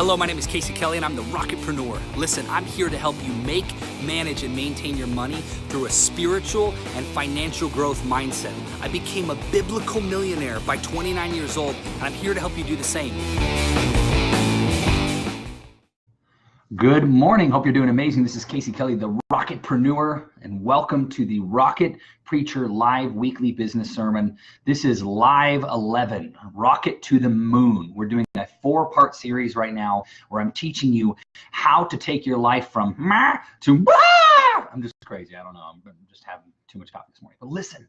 Hello, my name is Casey Kelly and I'm the Rocketpreneur. Listen, I'm here to help you make, manage, and maintain your money through a spiritual and financial growth mindset. I became a biblical millionaire by 29 years old, and I'm here to help you do the same. Good morning. Hope you're doing amazing. This is Casey Kelly, the Rocketpreneur, and welcome to the Rocket Preacher Live Weekly Business Sermon. This is Live 11, Rocket to the Moon. We're doing a 4-part series right now where I'm teaching you how to take your life from meh to wah! I'm just crazy. I don't know. I'm just having too much coffee this morning. But listen,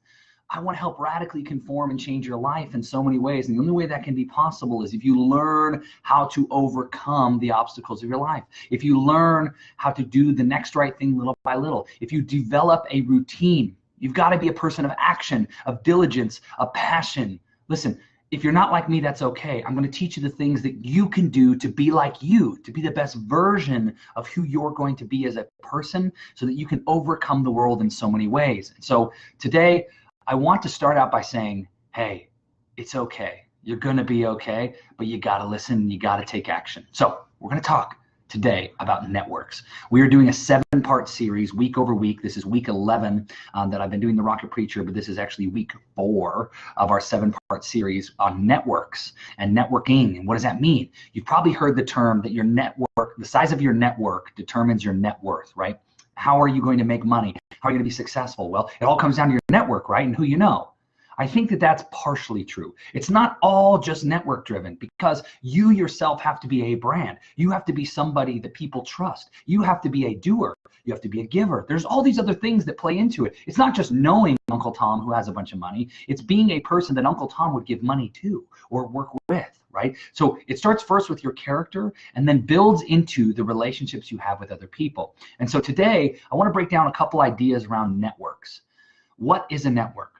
I want to help radically conform and change your life in so many ways. And the only way that can be possible is if you learn how to overcome the obstacles of your life. If you learn how to do the next right thing little by little. If you develop a routine, you've got to be a person of action, of diligence, of passion. Listen, if you're not like me, that's okay. I'm going to teach you the things that you can do to be like you, to be the best version of who you're going to be as a person so that you can overcome the world in so many ways. And so today, I want to start out by saying, hey, it's okay. You're going to be okay, but you got to listen and you got to take action. So we're going to talk today about networks. We are doing a 7-part series week over week. This is week 11 that I've been doing the Rocket Preacher, but this is actually week 4 of our 7-part series on networks and networking. And what does that mean? You've probably heard the term that your network, the size of your network determines your net worth, right? How are you going to make money? How are you going to be successful? Well, it all comes down to your network, right? And who you know. I think that that's partially true. It's not all just network driven because you yourself have to be a brand. You have to be somebody that people trust. You have to be a doer. You have to be a giver. There's all these other things that play into it. It's not just knowing Uncle Tom who has a bunch of money. It's being a person that Uncle Tom would give money to or work with. Right? So it starts first with your character and then builds into the relationships you have with other people. And so today, I want to break down a couple ideas around networks. What is a network?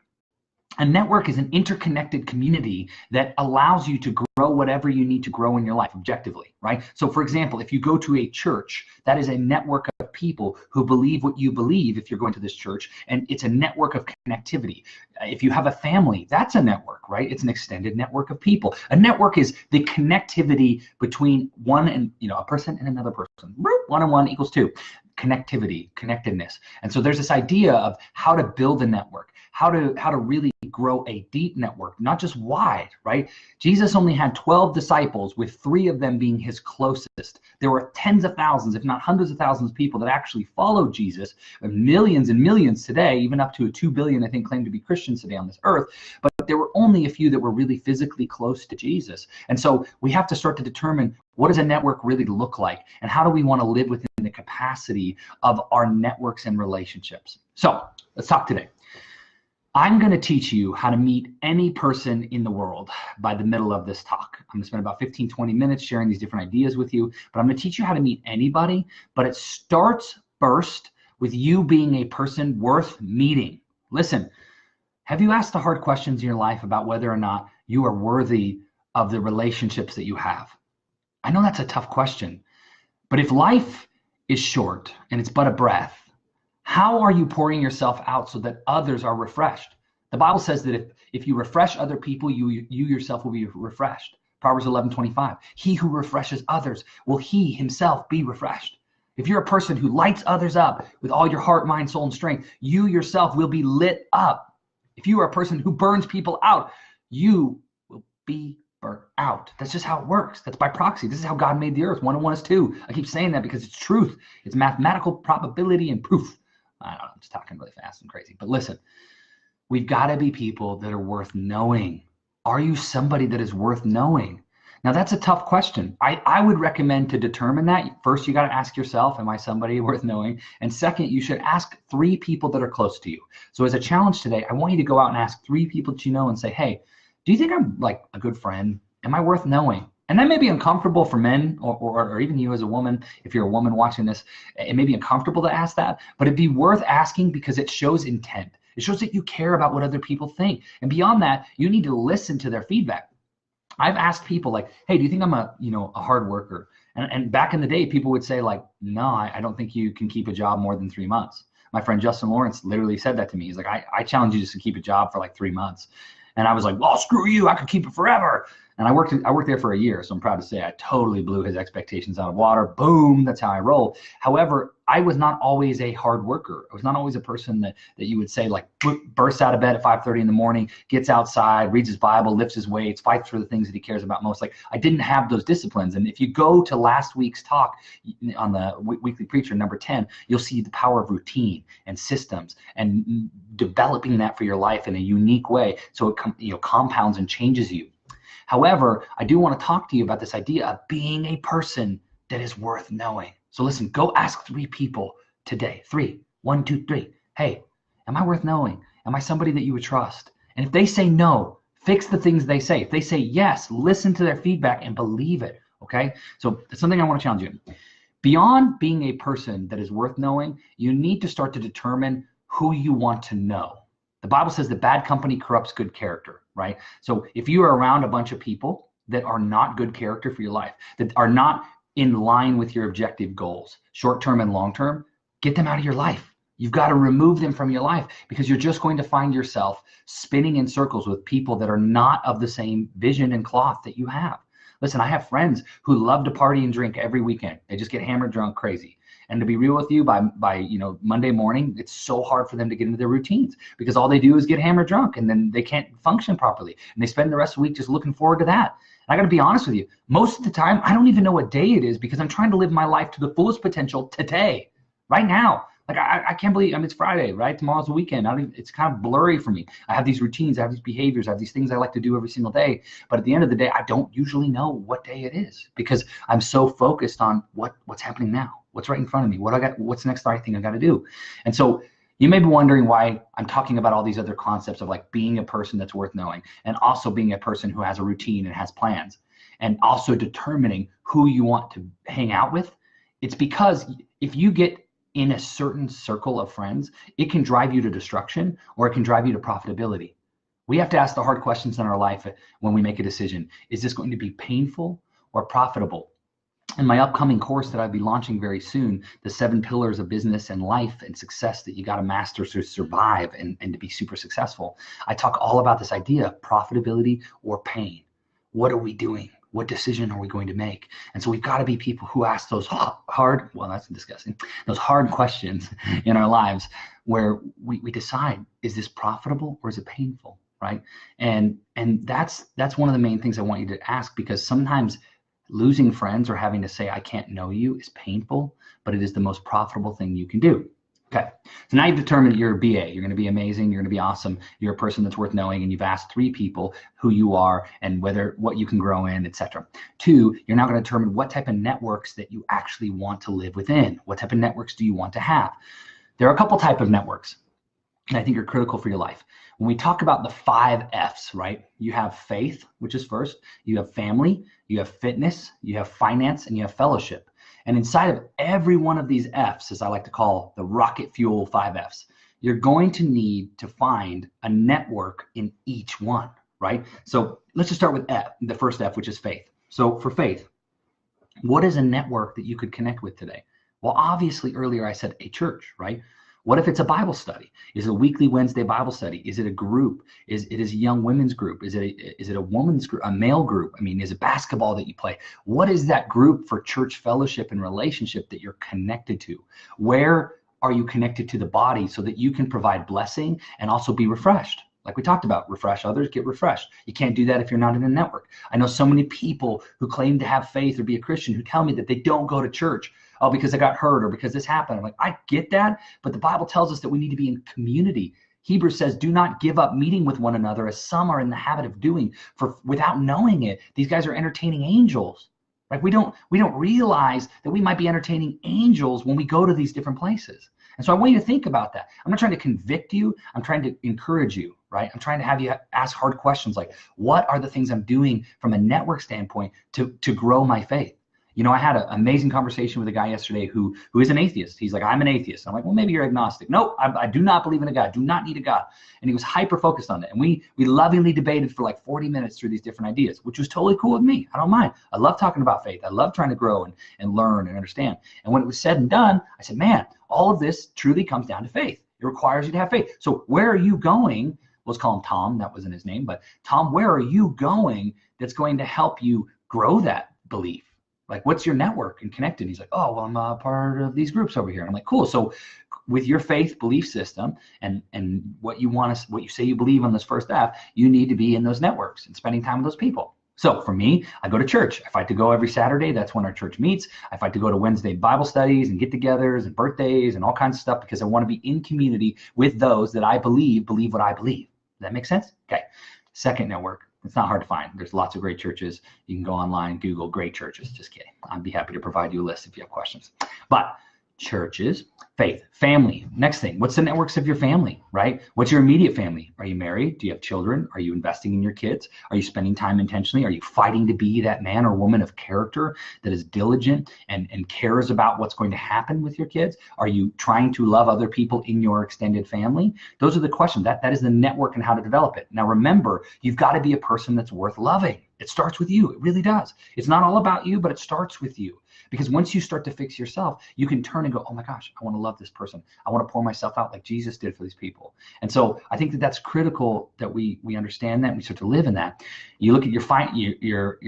A network is an interconnected community that allows you to grow whatever you need to grow in your life objectively, right? So for example, if you go to a church, that is a network of people who believe what you believe if you're going to this church, and it's a network of connectivity. If you have a family, that's a network, right? It's an extended network of people. A network is the connectivity between one and, a person and another person. 1 and 1 equals 2. Connectivity, connectedness. And so there's this idea of how to build a network, how to really grow a deep network, not just wide, right? Jesus only had 12 disciples, with 3 of them being his closest. There were tens of thousands, if not hundreds of thousands of people that actually followed Jesus, and millions today, even up to 2 billion, I think, claim to be Christians today on this earth. But there were only a few that were really physically close to Jesus. And so we have to start to determine, what does a network really look like? And how do we want to live within the capacity of our networks and relationships? So let's talk today. I'm going to teach you how to meet any person in the world by the middle of this talk. I'm going to spend about 15-20 minutes sharing these different ideas with you, but I'm going to teach you how to meet anybody, but it starts first with you being a person worth meeting. Listen, have you asked the hard questions in your life about whether or not you are worthy of the relationships that you have? I know that's a tough question, but if life is short and it's but a breath, how are you pouring yourself out so that others are refreshed? The Bible says that if you refresh other people, you yourself will be refreshed. Proverbs 11:25. He who refreshes others will he himself be refreshed. If you're a person who lights others up with all your heart, mind, soul, and strength, you yourself will be lit up. If you are a person who burns people out, you will be burnt out. That's just how it works. That's by proxy. This is how God made the earth. 1 and 1 is 2. I keep saying that because it's truth. It's mathematical probability and proof. I don't know, I'm just talking really fast and crazy. But listen, we've got to be people that are worth knowing. Are you somebody that is worth knowing? Now, that's a tough question. I would recommend, to determine that, first you got to ask yourself, am I somebody worth knowing? And second, you should ask 3 people that are close to you. So as a challenge today, I want you to go out and ask 3 people that you know and say, hey, do you think I'm like a good friend? Am I worth knowing? And that may be uncomfortable for men or even you as a woman. If you're a woman watching this, it may be uncomfortable to ask that, but it'd be worth asking because it shows intent. It shows that you care about what other people think. And beyond that, you need to listen to their feedback. I've asked people like, hey, do you think I'm a hard worker? And back in the day, people would say like, no, I don't think you can keep a job more than 3 months. My friend Justin Lawrence literally said that to me. He's like, I challenge you just to keep a job for like 3 months. And I was like, well, screw you. I could keep it forever. And I worked there for a year, so I'm proud to say I totally blew his expectations out of water. Boom, that's how I roll. However, I was not always a hard worker. I was not always a person that you would say like bursts out of bed at 5:30 in the morning, gets outside, reads his Bible, lifts his weights, fights for the things that he cares about most. Like I didn't have those disciplines. And if you go to last week's talk on the Weekly Preacher, number 10, you'll see the power of routine and systems and developing that for your life in a unique way so it compounds and changes you. However, I do want to talk to you about this idea of being a person that is worth knowing. So listen, go ask 3 people today. 3, 1, 2, 3. Hey, am I worth knowing? Am I somebody that you would trust? And if they say no, fix the things they say. If they say yes, listen to their feedback and believe it, okay? So that's something I want to challenge you. Beyond being a person that is worth knowing, you need to start to determine who you want to know. The Bible says that bad company corrupts good character, right? So if you are around a bunch of people that are not good character for your life, that are not in line with your objective goals, short-term and long-term, get them out of your life. You've got to remove them from your life because you're just going to find yourself spinning in circles with people that are not of the same vision and cloth that you have. Listen, I have friends who love to party and drink every weekend. They just get hammered, drunk, crazy. And to be real with you, by Monday morning, it's so hard for them to get into their routines because all they do is get hammered drunk and then they can't function properly. And they spend the rest of the week just looking forward to that. And I got to be honest with you, most of the time, I don't even know what day it is because I'm trying to live my life to the fullest potential today, right now. Like I can't believe, it's Friday, right? Tomorrow's the weekend. It's kind of blurry for me. I have these routines, I have these behaviors, I have these things I like to do every single day. But at the end of the day, I don't usually know what day it is because I'm so focused on what's happening now, what's right in front of me, what's the next right thing I got to do. And so you may be wondering why I'm talking about all these other concepts of like being a person that's worth knowing and also being a person who has a routine and has plans and also determining who you want to hang out with. It's because if you get in a certain circle of friends, it can drive you to destruction or it can drive you to profitability. We have to ask the hard questions in our life when we make a decision. Is this going to be painful or profitable? In my upcoming course that I'll be launching very soon, the 7 pillars of business and life and success that you got to master to survive and to be super successful, I talk all about this idea of profitability or pain. What are we doing? What decision are we going to make? And so we've got to be people who ask those hard, well, that's disgusting, those hard questions in our lives where we decide, is this profitable or is it painful, right? And that's one of the main things I want you to ask, because sometimes losing friends or having to say, I can't know you, is painful, but it is the most profitable thing you can do. Okay, so now you've determined that you're a BA. You're going to be amazing. You're going to be awesome. You're a person that's worth knowing, and you've asked 3 people who you are and what you can grow in, etc. 2, you're now going to determine what type of networks that you actually want to live within. What type of networks do you want to have? There are a couple type of networks, and I think are critical for your life. When we talk about the 5 F's, right? You have faith, which is first. You have family. You have fitness. You have finance, and you have fellowship. And inside of every one of these F's, as I like to call the rocket fuel 5 F's, you're going to need to find a network in each one, right? So let's just start with the first F, which is faith. So for faith, what is a network that you could connect with today? Well, obviously earlier I said a church, right? What if it's a Bible study? Is it a weekly Wednesday Bible study? Is it a group? Is it a young women's group? Is it a woman's group, a male group? I mean, is it basketball that you play? What is that group for church fellowship and relationship that you're connected to? Where are you connected to the body so that you can provide blessing and also be refreshed? Like we talked about, refresh others, get refreshed. You can't do that if you're not in a network. I know so many people who claim to have faith or be a Christian who tell me that they don't go to church. Oh, because I got hurt or because this happened. I'm like, I get that, but the Bible tells us that we need to be in community. Hebrews says, do not give up meeting with one another as some are in the habit of doing, for without knowing it. These guys are entertaining angels. Like we don't realize that we might be entertaining angels when we go to these different places. And so I want you to think about that. I'm not trying to convict you. I'm trying to encourage you, right? I'm trying to have you ask hard questions like, what are the things I'm doing from a network standpoint to grow my faith? You know, I had an amazing conversation with a guy yesterday who is an atheist. He's like, I'm an atheist. I'm like, well, maybe you're agnostic. No, I do not believe in a God. Do not need a God. And he was hyper focused on it. And we lovingly debated for like 40 minutes through these different ideas, which was totally cool with me. I don't mind. I love talking about faith. I love trying to grow and learn and understand. And when it was said and done, I said, man, all of this truly comes down to faith. It requires you to have faith. So where are you going let's call him Tom. That wasn't his name, but Tom, where are you going that's going to help you grow that belief? Like, what's your network and connected? He's like, oh, well, I'm a part of these groups over here. And I'm like, cool. So with your faith belief system and what you want to, what you say you believe on this first F, you need to be in those networks and spending time with those people. So for me, I go to church. I fight to go every Saturday. That's when our church meets. I fight to go to Wednesday Bible studies and get-togethers and birthdays and all kinds of stuff because I want to be in community with those that I believe what I believe. Does that make sense? Okay. Second network. It's not hard to find. There's lots of great churches. You can go online, Google great churches. Just kidding. I'd be happy to provide you a list if you have questions. But churches, faith, family. Next thing, what's the networks of your family, right? What's your immediate family? Are you married? Do you have children? Are you investing in your kids? Are you spending time intentionally? Are you fighting to be that man or woman of character that is diligent and cares about what's going to happen with your kids? Are you trying to love other people in your extended family? Those are the questions. That is the network and how to develop it. Now, remember, you've got to be a person that's worth loving. It starts with you. It really does. It's not all about you, but it starts with you. Because once you start to fix yourself, you can turn and go, oh my gosh, I want to love this person. I want to pour myself out like Jesus did for these people. And so I think that that's critical that we understand that and we start to live in that. You look at your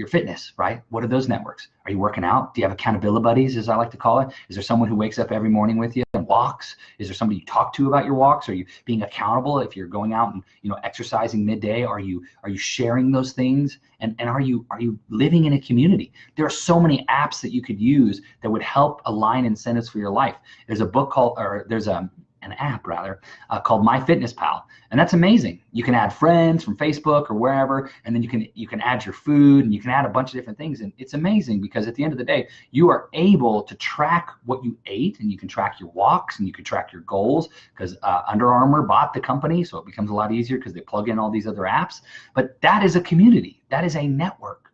fitness, right? What are those networks? Are you working out? Do you have accountability buddies, as I like to call it? Is there someone who wakes up every morning with you and walks? Is there somebody you talk to about your walks? Are you being accountable if you're going out and exercising midday? Are you sharing those things? And are you living in a community? There are so many apps that you could use that would help align incentives for your life. There's a book called, or there's an app rather, called MyFitnessPal, and that's amazing. You can add friends from Facebook or wherever, and then you can add your food, and you can add a bunch of different things, and it's amazing because at the end of the day, you are able to track what you ate, and you can track your walks, and you can track your goals because Under Armour bought the company, so it becomes a lot easier because they plug in all these other apps. But that is a community. That is a network.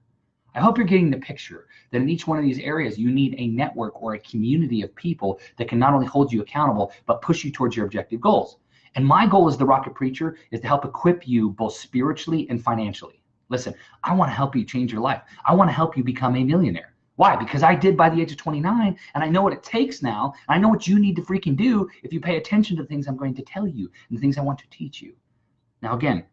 I hope you're getting the picture that in each one of these areas, you need a network or a community of people that can not only hold you accountable, but push you towards your objective goals. And my goal as the Rocket Preacher is to help equip you both spiritually and financially. Listen, I want to help you change your life. I want to help you become a millionaire. Why? Because I did by the age of 29, and I know what it takes now. And I know what you need to freaking do if you pay attention to the things I'm going to tell you and the things I want to teach you. Now, again,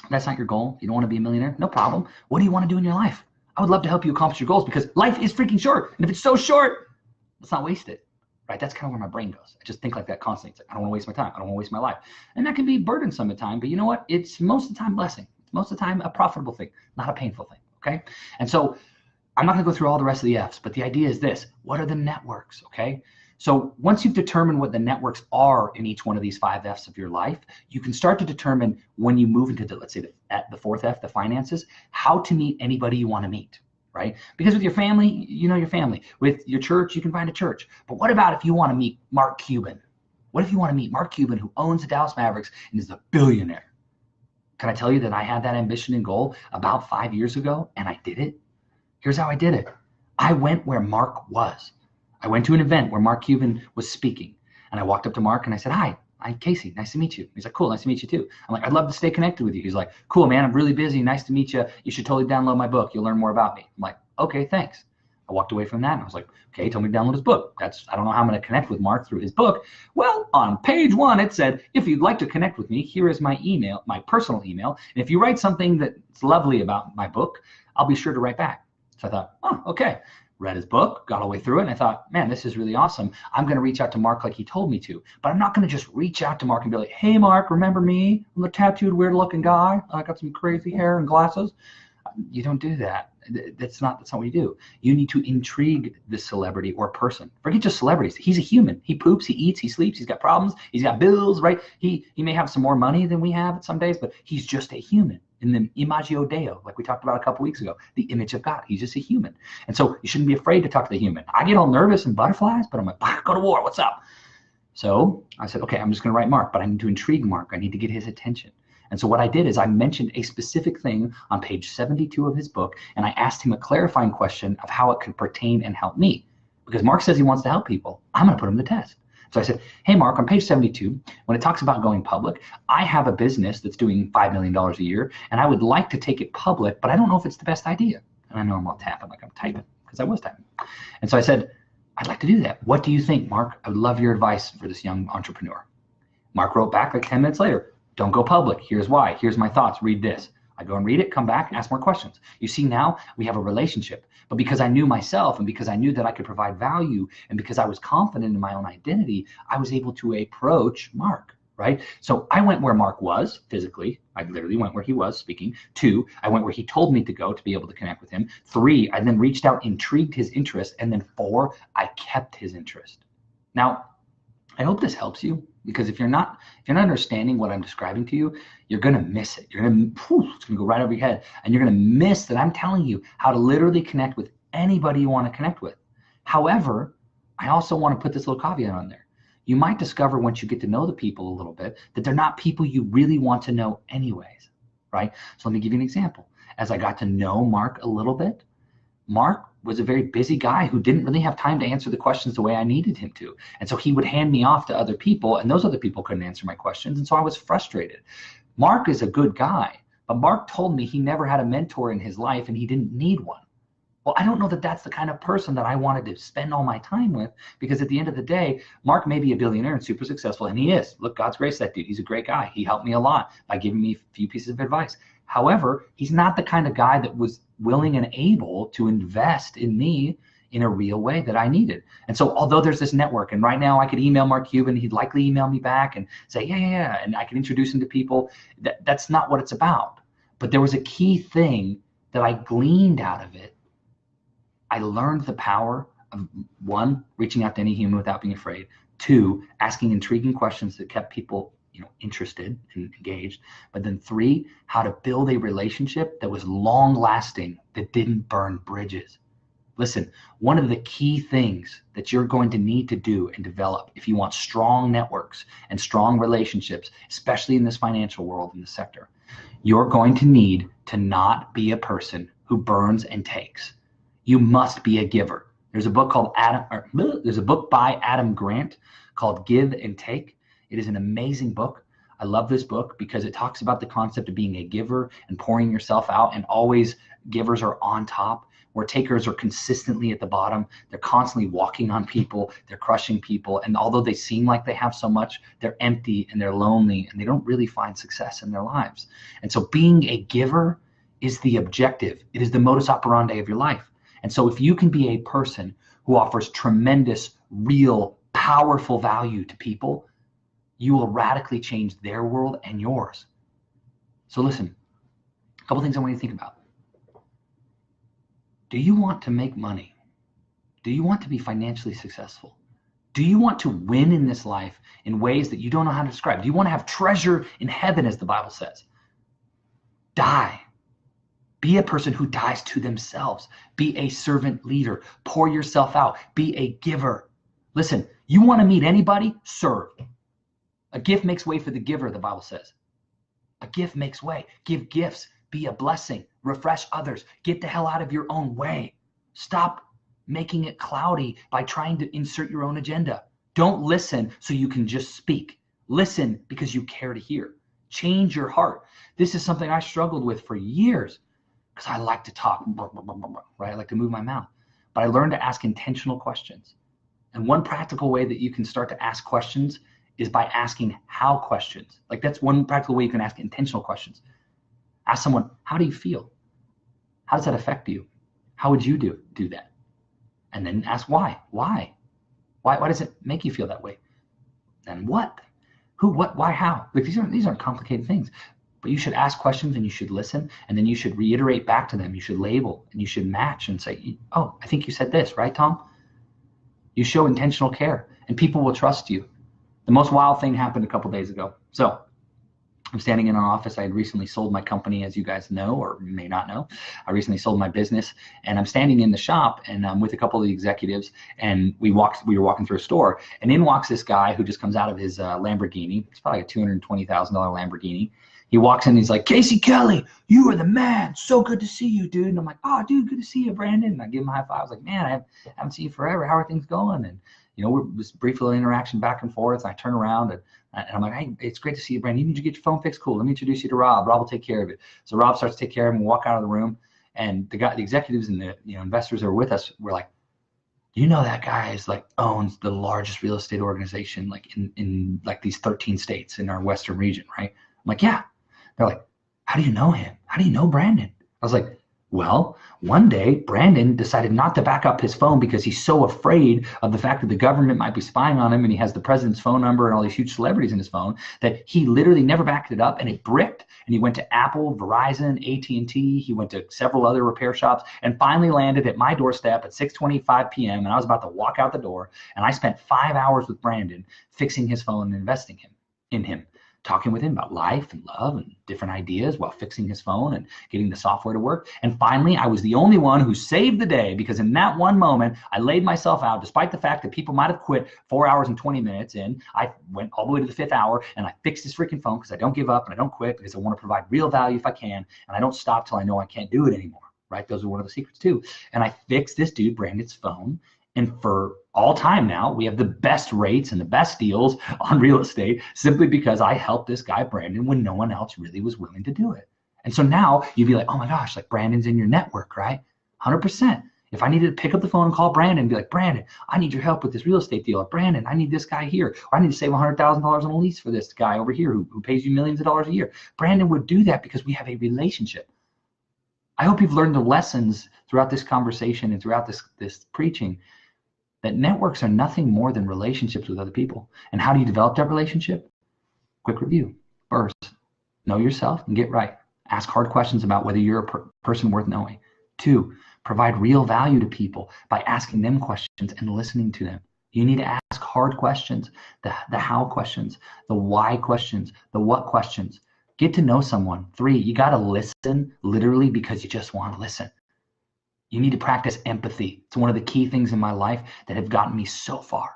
that's not your goal. You don't want to be a millionaire? No problem. What do you want to do in your life? I would love to help you accomplish your goals because life is freaking short. And if it's so short, let's not waste it, right? That's kind of where my brain goes. I just think like that constantly. It's like, I don't want to waste my time. I don't want to waste my life. And that can be burdensome at times, but you know what? It's most of the time a blessing. It's most of the time a profitable thing, not a painful thing, okay? And so I'm not going to go through all the rest of the F's, but the idea is this. What are the networks, okay? So once you've determined what the networks are in each one of these 5 F's of your life, you can start to determine when you move into let's say the 4th F, the finances, how to meet anybody you want to meet, right? Because with your family, you know your family. With your church, you can find a church. But what about if you want to meet Mark Cuban? What if you want to meet Mark Cuban, who owns the Dallas Mavericks and is a billionaire? Can I tell you that I had that ambition and goal about 5 years ago, and I did it? Here's how I did it. I went where Mark was. I went to an event where Mark Cuban was speaking, and I walked up to Mark and I said, hi, I'm Casey. Nice to meet you. He's like, cool. Nice to meet you too. I'm like, I'd love to stay connected with you. He's like, cool, man. I'm really busy. Nice to meet you. You should totally download my book. You'll learn more about me. I'm like, okay, thanks. I walked away from that and I was like, okay, tell me to download his book. I don't know how I'm going to connect with Mark through his book. Well, on page 1, it said, if you'd like to connect with me, here is my email, my personal email. And if you write something that's lovely about my book, I'll be sure to write back. So I thought, oh, okay. Read his book, got all the way through it, and I thought, man, this is really awesome. I'm going to reach out to Mark like he told me to. But I'm not going to just reach out to Mark and be like, hey, Mark, remember me? I'm the tattooed, weird-looking guy. I got some crazy hair and glasses. You don't do that. That's not what you do. You need to intrigue the celebrity or person. Forget just celebrities. He's a human. He poops, he eats, he sleeps, he's got problems, he's got bills, right? He may have some more money than we have some days, but he's just a human. In the imago Dei, like we talked about a couple weeks ago, the image of God. He's just a human. And so you shouldn't be afraid to talk to the human. I get all nervous and butterflies, but I'm like, go to war, what's up? So I said, okay, I'm just going to write Mark, but I need to intrigue Mark. I need to get his attention. And so what I did is I mentioned a specific thing on page 72 of his book, and I asked him a clarifying question of how it could pertain and help me. Because Mark says he wants to help people. I'm going to put him to the test. So I said, hey, Mark, on page 72, when it talks about going public, I have a business that's doing $5 million a year, and I would like to take it public, but I don't know if it's the best idea. And I know I'm all tapping like I'm typing, because I was typing. And so I said, I'd like to do that. What do you think, Mark? I would love your advice for this young entrepreneur. Mark wrote back like 10 minutes later, Don't go public. Here's why. Here's my thoughts. Read this. I go and read it, come back, ask more questions. You see, now we have a relationship. But because I knew myself and because I knew that I could provide value and because I was confident in my own identity, I was able to approach Mark, right? So I went where Mark was physically. I literally went where he was speaking. 2, I went where he told me to go to be able to connect with him. 3, I then reached out, intrigued his interest. And then 4, I kept his interest. Now, I hope this helps you, because if you're not understanding what I'm describing to you, you're going to miss it. It's going to go right over your head, and you're going to miss that I'm telling you how to literally connect with anybody you want to connect with. However, I also want to put this little caveat on there. You might discover once you get to know the people a little bit that they're not people you really want to know anyways, right? So let me give you an example. As I got to know Mark a little bit, Mark was a very busy guy who didn't really have time to answer the questions the way I needed him to. And so he would hand me off to other people, and those other people couldn't answer my questions. And so I was frustrated. Mark is a good guy, but Mark told me he never had a mentor in his life and he didn't need one. Well, I don't know that that's the kind of person that I wanted to spend all my time with, because at the end of the day, Mark may be a billionaire and super successful, and he is. Look, God's grace that dude. He's a great guy. He helped me a lot by giving me a few pieces of advice. However, he's not the kind of guy that was willing and able to invest in me in a real way that I needed. And so although there's this network, and right now I could email Mark Cuban, he'd likely email me back and say, yeah, and I can introduce him to people. That's not what it's about. But there was a key thing that I gleaned out of it. I learned the power of, 1, reaching out to any human without being afraid. 2, asking intriguing questions that kept people interested and engaged. But then 3, how to build a relationship that was long lasting, that didn't burn bridges. Listen, one of the key things that you're going to need to do and develop if you want strong networks and strong relationships, especially in this financial world, in the sector, you're going to need to not be a person who burns and takes. You must be a giver. There's a book by Adam Grant called Give and Take. It is an amazing book. I love this book because it talks about the concept of being a giver and pouring yourself out, and always givers are on top, where takers are consistently at the bottom. They're constantly walking on people, they're crushing people, and although they seem like they have so much, they're empty and they're lonely and they don't really find success in their lives. And so being a giver is the objective. It is the modus operandi of your life. And so if you can be a person who offers tremendous, real, powerful value to people, you will radically change their world and yours. So listen, a couple things I want you to think about. Do you want to make money? Do you want to be financially successful? Do you want to win in this life in ways that you don't know how to describe? Do you want to have treasure in heaven, as the Bible says? Die. Be a person who dies to themselves. Be a servant leader. Pour yourself out. Be a giver. Listen, you want to meet anybody? Serve. A gift makes way for the giver, the Bible says. A gift makes way. Give gifts. Be a blessing. Refresh others. Get the hell out of your own way. Stop making it cloudy by trying to insert your own agenda. Don't listen so you can just speak. Listen because you care to hear. Change your heart. This is something I struggled with for years because I like to talk, right? I like to move my mouth. But I learned to ask intentional questions. And one practical way that you can start to ask questions is by asking how questions. Like, that's one practical way you can ask intentional questions. Ask someone, how do you feel? How does that affect you? How would you do that? And then ask why. Why does it make you feel that way? And what? Who, what, why, how? Like, these aren't complicated things. But you should ask questions and you should listen, and then you should reiterate back to them. You should label and you should match and say, oh, I think you said this, right, Tom? You show intentional care and people will trust you. The most wild thing happened a couple days ago. So I'm standing in our office. I had recently sold my company, as you guys know, or may not know. I recently sold my business, and I'm standing in the shop, and I'm with a couple of the executives, and we were walking through a store, and in walks this guy who just comes out of his Lamborghini. It's probably a $220,000 Lamborghini. He walks in and he's like, Casey Kelly, you are the man. So good to see you, dude. And I'm like, oh, dude, good to see you, Brandon. And I give him a high five. I was like, man, I haven't seen you forever. How are things going? And, you know, we're this brief little interaction back and forth. And I turn around and I'm like, hey, it's great to see you, Brandon. You need to get your phone fixed? Cool. Let me introduce you to Rob. Rob will take care of it. So Rob starts to take care of him. We walk out of the room. And the executives and the investors that were with us were like, that guy is like owns the largest real estate organization like in like these 13 states in our Western region, right? like, yeah. They're like, how do you know him? How do you know Brandon? I was like, well, one day Brandon decided not to back up his phone because he's so afraid of the fact that the government might be spying on him, and he has the president's phone number and all these huge celebrities in his phone, that he literally never backed it up, and it bricked. And he went to Apple, Verizon, AT&T. He went to several other repair shops and finally landed at my doorstep at 6:25 p.m. And I was about to walk out the door, and I spent 5 hours with Brandon fixing his phone and investing in him. Talking with him about life and love and different ideas while fixing his phone and getting the software to work. And finally, I was the only one who saved the day, because in that one moment, I laid myself out, despite the fact that people might have quit 4 hours and 20 minutes in. I went all the way to the 5th hour, and I fixed his freaking phone, because I don't give up and I don't quit, because I want to provide real value if I can. And I don't stop till I know I can't do it anymore, right? Those are one of the secrets too. And I fixed this dude, Brandon's phone. And for all time now, we have the best rates and the best deals on real estate, simply because I helped this guy, Brandon, when no one else really was willing to do it. And so now you'd be like, oh my gosh, like Brandon's in your network, right? 100%. If I needed to pick up the phone and call Brandon and be like, Brandon, I need your help with this real estate deal. Or Brandon, I need this guy here. Or I need to save $100,000 on a lease for this guy over here who pays you millions of dollars a year. Brandon would do that because we have a relationship. I hope you've learned the lessons throughout this conversation and throughout this preaching, that networks are nothing more than relationships with other people. And how do you develop that relationship? Quick review. First, know yourself and get right. Ask hard questions about whether you're a person worth knowing. 2, provide real value to people by asking them questions and listening to them. You need to ask hard questions, the how questions, the why questions, the what questions. Get to know someone. 3, you got to listen literally because you just want to listen. You need to practice empathy. It's one of the key things in my life that have gotten me so far,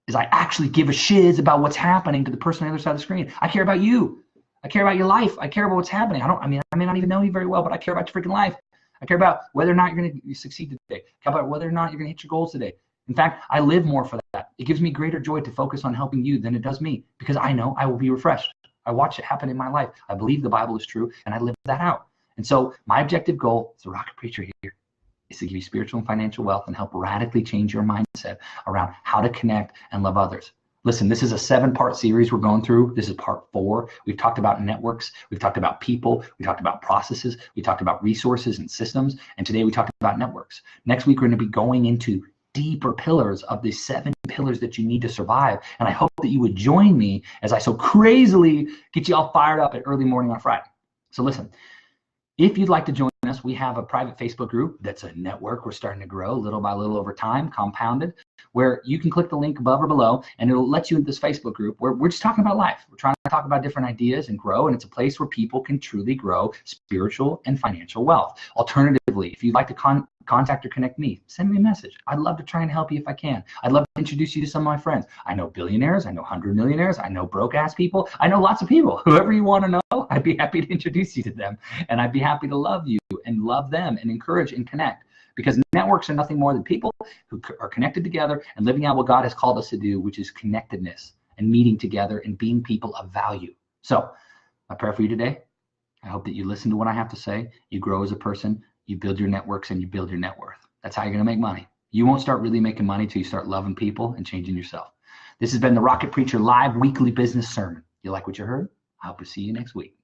is I actually give a shiz about what's happening to the person on the other side of the screen. I care about you. I care about your life. I care about what's happening. I may not even know you very well, but I care about your freaking life. I care about whether or not you're going to succeed today. I care about whether or not you're going to hit your goals today. In fact, I live more for that. It gives me greater joy to focus on helping you than it does me, because I know I will be refreshed. I watch it happen in my life. I believe the Bible is true, and I live that out. And so my objective goal as a rocket preacher here is to give you spiritual and financial wealth and help radically change your mindset around how to connect and love others. Listen, this is a 7-part series we're going through. This is part 4. We've talked about networks. We've talked about people. We talked about processes. We talked about resources and systems. And today we talked about networks. Next week, we're going to be going into deeper pillars of the 7 pillars that you need to survive. And I hope that you would join me as I so crazily get you all fired up at early morning on Friday. So listen, if you'd like to join us, we have a private Facebook group that's a network we're starting to grow little by little over time, compounded, where you can click the link above or below, and it'll let you into this Facebook group where we're just talking about life. We're trying to talk about different ideas and grow, and it's a place where people can truly grow spiritual and financial wealth. Alternatively, if you'd like to contact or connect me, send me a message. I'd love to try and help you if I can. I'd love to introduce you to some of my friends. I know billionaires, I know 100 millionaires, I know broke ass people, I know lots of people. Whoever you want to know, I'd be happy to introduce you to them, and I'd be happy to love you and love them and encourage and connect, because networks are nothing more than people who are connected together and living out what God has called us to do, which is connectedness and meeting together and being people of value. So my prayer for you today, I hope that you listen to what I have to say, you grow as a person, you build your networks, and you build your net worth. That's how you're going to make money. You won't start really making money till you start loving people and changing yourself. This has been the Rocket Preacher Live Weekly Business Sermon. You like what you heard? I hope to see you next week.